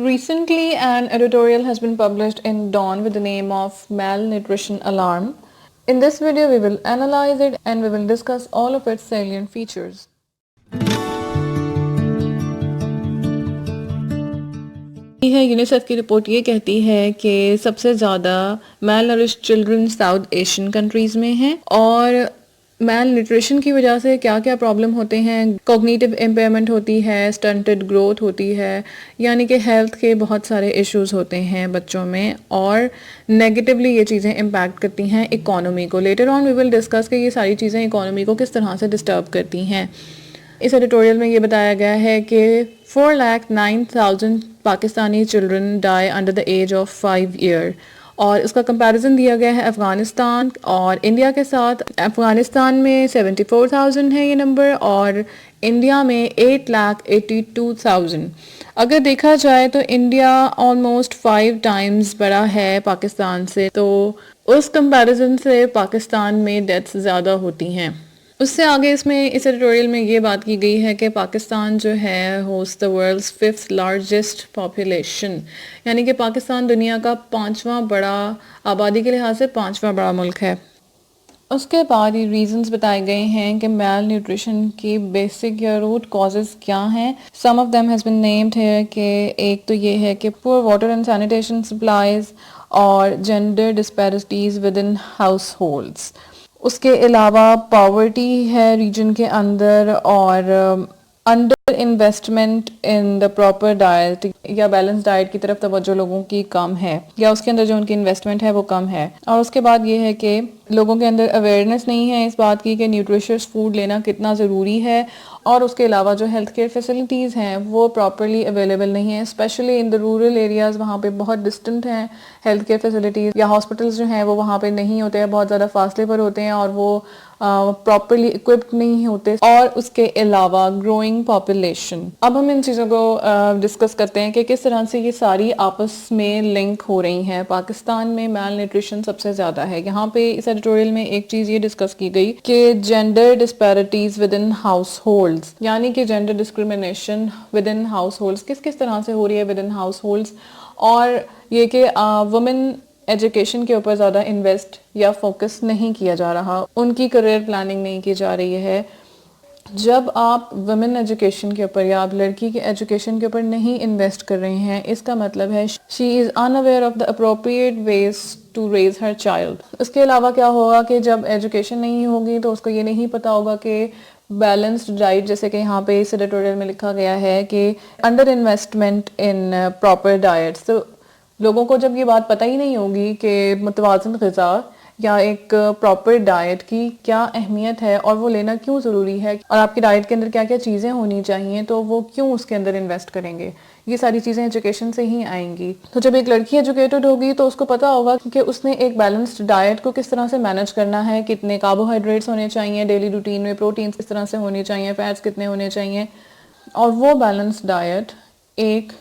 Recently, an editorial has been published in Dawn with the name of Malnutrition Alarm. In this video, we will analyze it and we will discuss all of its salient features. UNICEF کی report یہ کہتی ہے کہ سب سے زیادہ malnourished children South Asian countries میں ہیں، اور میل نیوٹریشن کی وجہ سے کیا کیا پرابلم ہوتے ہیں. کوگنیٹیو امپیئرمنٹ ہوتی ہے، اسٹنٹڈ گروتھ ہوتی ہے، یعنی کہ ہیلتھ کے بہت سارے ایشوز ہوتے ہیں بچوں میں، اور نیگیٹیولی یہ چیزیں امپیکٹ کرتی ہیں اکانومی کو. Later on we will discuss کہ یہ ساری چیزیں اکانومی کو کس طرح سے ڈسٹرب کرتی ہیں. اس ایڈیٹوریل میں یہ بتایا گیا ہے کہ 4,09,000 Pakistani children die under the age of 5 year, اور اس کا کمپیریزن دیا گیا ہے افغانستان اور انڈیا کے ساتھ. افغانستان میں 74,000 ہے یہ نمبر، اور انڈیا میں 8,82,000. اگر دیکھا جائے تو انڈیا آلموسٹ 5 ٹائمز بڑا ہے پاکستان سے، تو اس کمپیریزن سے پاکستان میں ڈیتھس زیادہ ہوتی ہیں. اس سے آگے اس ایڈیٹوریل میں یہ بات کی گئی ہے کہ پاکستان جو ہے host the world's 5th largest population, یعنی کہ پاکستان دنیا کا 5واں بڑا، آبادی کے لحاظ سے 5واں بڑا ملک ہے. اس کے بعد یہ ریزنز بتائے گئے ہیں کہ میل نیوٹریشن کی بیسک یا روٹ کازز کیا ہیں. Some of them has been named ہے کہ ایک تو یہ ہے کہ poor water and sanitation supplies اور gender disparities within households. اس کے علاوہ پاورٹی ہے ریجن کے اندر، اور under investment in the proper diet یا بیلنس ڈائٹ کی طرف توجہ لوگوں کی کم ہے، یا اس کے اندر جو ان کی انویسٹمنٹ ہے وہ کم ہے. اور اس کے بعد یہ ہے کہ لوگوں کے اندر اویئرنیس نہیں ہے اس بات کی کہ نیوٹریشس فوڈ لینا کتنا ضروری ہے. اور اس کے علاوہ جو ہیلتھ کیئر فیسلٹیز ہیں وہ پراپرلی اویلیبل نہیں ہیں، specially in the rural areas. وہاں پہ بہت ڈسٹنٹ ہیں ہیلتھ کیئر فیسلٹیز، یا ہاسپٹلز جو ہیں وہ وہاں پہ نہیں ہوتے ہیں، بہت زیادہ فاصلے پر ہوتے ہیں، اور وہ پراپرلی اکوپڈ نہیں ہوتے. اور اس کے علاوہ گروئنگ پاپولیشن. اب ہم ان چیزوں کو ڈسکس کرتے ہیں کہ کس طرح سے یہ ساری آپس میں لنک ہو رہی ہیں. پاکستان میں میل نیوٹریشن سب سے زیادہ ہے. یہاں پہ اس ایڈیٹوریل میں ایک چیز یہ ڈسکس کی گئی کہ gender disparities within house holds, یعنی کہ gender discrimination with in house holds کس طرح سے ہو رہی ہے ود ان ہاؤس ہولڈز. اور یہ کہ وومن ایجوکیشن کے اوپر زیادہ انویسٹ یا فوکس نہیں کیا جا رہا، ان کی کریئر پلاننگ نہیں کی جا رہی ہے. جب آپ ویمن ایجوکیشن کے اوپر یا آپ لڑکی کے ایجوکیشن کے اوپر نہیں انویسٹ کر رہے ہیں، اس کا مطلب ہے she is unaware of the appropriate ways to raise her child. اس کے علاوہ کیا ہوگا کہ جب ایجوکیشن نہیں ہوگی تو اس کو یہ نہیں پتا ہوگا کہ بیلنسڈ ڈائٹ، جیسے کہ یہاں پہ اس ایڈیٹوریل میں لکھا گیا ہے کہ انڈر انویسٹمنٹ ان پراپر ڈائٹس. تو لوگوں کو جب یہ بات پتہ ہی نہیں ہوگی کہ متوازن غذا یا ایک پراپر ڈائٹ کی کیا اہمیت ہے اور وہ لینا کیوں ضروری ہے، اور آپ کی ڈائٹ کے اندر کیا کیا چیزیں ہونی چاہیے، تو وہ کیوں اس کے اندر انویسٹ کریں گے. یہ ساری چیزیں ایجوکیشن سے ہی آئیں گی. تو جب ایک لڑکی ایجوکیٹڈ ہوگی تو اس کو پتا ہوگا کہ اس نے ایک بیلنسڈ ڈائٹ کو کس طرح سے مینیج کرنا ہے، کتنے کاربوہائیڈریٹس ہونے چاہیے ڈیلی روٹین میں، پروٹینز کس طرح سے ہونے چاہیے، فیٹس کتنے ہونے چاہیے. اور وہ بیلنسڈ ڈائٹ ایک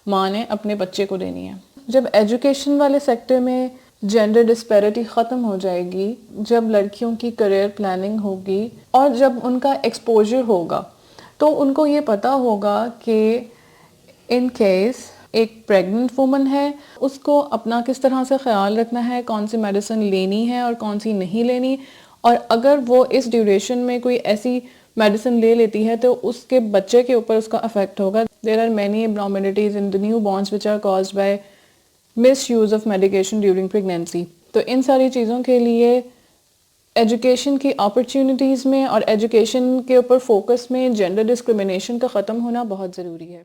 ماں نے اپنے بچے کو دینی ہے. جب ایجوکیشن والے سیکٹر میں جینڈر ڈسپیرٹی ختم ہو جائے گی، جب لڑکیوں کی کریئر پلاننگ ہوگی اور جب ان کا ایکسپوجر ہوگا، تو ان کو یہ پتا ہوگا کہ ان کیس ایک پریگننٹ وومن ہے، اس کو اپنا کس طرح سے خیال رکھنا ہے، کون سی میڈیسن لینی ہے اور کون سی نہیں لینی. اور اگر وہ اس ڈیوریشن میں کوئی ایسی میڈیسن لے لیتی ہے تو اس کے بچے کے اوپر اس کا افیکٹ ہوگا. There are many abnormalities in the newborns which are caused by misuse of medication during pregnancy. تو ان ساری چیزوں کے لیے ایجوکیشن کی اپرچونٹیز میں اور ایجوکیشن کے اوپر فوکس میں جینڈر ڈسکریمنیشن کا ختم ہونا بہت ضروری ہے.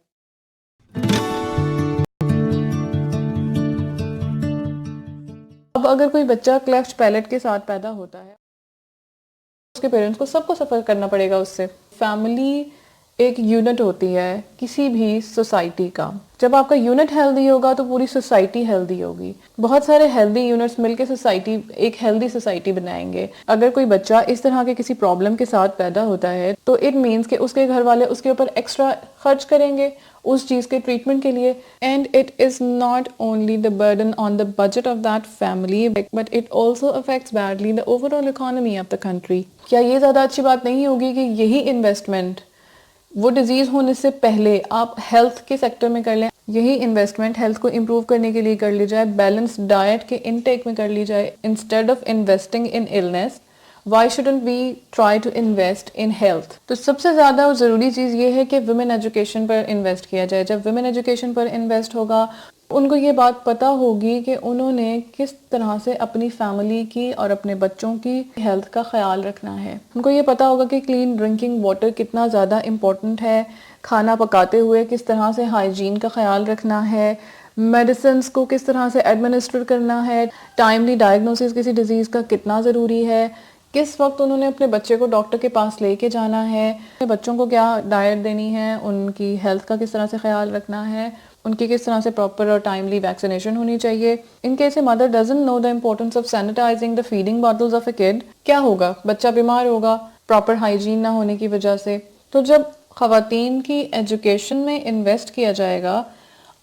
اب اگر کوئی بچہ کلیفٹ پیلٹ کے ساتھ پیدا ہوتا ہے، اس کے پیرنٹس کو سب کو سفر کرنا پڑے گا اس سے. فیملی ایک یونٹ ہوتی ہے کسی بھی سوسائٹی کا. جب آپ کا یونٹ ہیلدی ہوگا تو پوری سوسائٹی ہیلدی ہوگی. بہت سارے ہیلدی یونٹس مل کے ایک ہیلدی سوسائٹی بنائیں گے. اگر کوئی بچہ اس طرح کے کسی پرابلم کے ساتھ پیدا ہوتا ہے تو اٹ مینس کہ اس کے گھر والے اس کے اوپر ایکسٹرا خرچ کریں گے اس چیز کے ٹریٹمنٹ کے لیے. And it is not only the burden on the budget of that family but it also affects badly the over all economy of the country. کیا یہ زیادہ اچھی بات نہیں ہوگی کہ یہی انویسٹمنٹ وہ ڈیزیز ہونے سے پہلے آپ ہیلتھ کے سیکٹر میں کر لیں؟ یہی انویسٹمنٹ ہیلتھ کو امپروو کرنے کے لیے کر لی جائے، بیلنس ڈائٹ کے انٹیک میں کر لی جائے instead of investing in illness. Why shouldn't we try to invest in health? تو سب سے زیادہ ضروری چیز یہ ہے کہ ویمن ایجوکیشن پر انویسٹ کیا جائے. جب ویمن ایجوکیشن پر انویسٹ ہوگا، ان کو یہ بات پتہ ہوگی کہ انہوں نے کس طرح سے اپنی فیملی کی اور اپنے بچوں کی ہیلتھ کا خیال رکھنا ہے. ان کو یہ پتہ ہوگا کہ کلین ڈرنکنگ واٹر کتنا زیادہ امپورٹنٹ ہے، کھانا پکاتے ہوئے کس طرح سے ہائیجین کا خیال رکھنا ہے، میڈیسنس کو کس طرح سے ایڈمنسٹر کرنا ہے، ٹائملی ڈائگنوسس کسی ڈیزیز کا کتنا ضروری ہے، کس وقت انہوں نے اپنے بچے کو ڈاکٹر کے پاس لے کے جانا ہے، بچوں کو کیا ڈائٹ دینی ہے، ان کی ہیلتھ کا کس طرح سے خیال رکھنا ہے، ان کی کس طرح سے پراپر اور ٹائملی ویکسینیشن ہونی چاہیے. In case a mother doesn't know the importance of sanitizing the feeding bottles of a kid, کیا ہوگا؟ بچہ بیمار ہوگا پراپر ہائیجین نہ ہونے کی وجہ سے. تو جب خواتین کی ایجوکیشن میں انویسٹ کیا جائے گا،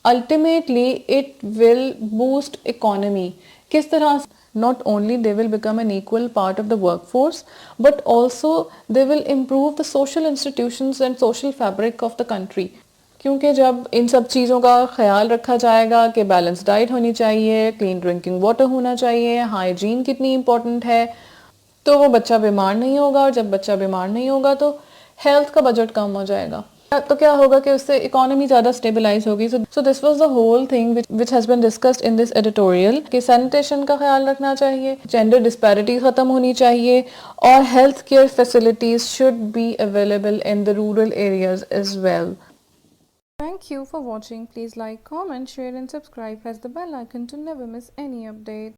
ultimately it will boost economy. کس طرح؟ not only they will become an equal part of the workforce, but also they will improve the social institutions and social fabric of the country. کیونکہ جب ان سب چیزوں کا خیال رکھا جائے گا کہ بیلنس ڈائٹ ہونی چاہیے، کلین ڈرنکنگ واٹر ہونا چاہیے، ہائیجین کتنی امپورٹنٹ ہے، تو وہ بچہ بیمار نہیں ہوگا، اور جب بچہ بیمار نہیں ہوگا تو ہیلتھ کا بجٹ کم ہو جائے گا. تو کیا ہوگا کہ اس سے اکانومی زیادہ اسٹیبلائز ہوگی. So this was the whole thing which has been discussed in this editorial کہ سینیٹیشن کا خیال رکھنا چاہیے، جینڈر ڈسپیرٹی ختم ہونی چاہیے، اور health care facilities should be available in the rural areas as well. Thank you for watching. Please like, comment, share and subscribe. Press the bell icon to never miss any update.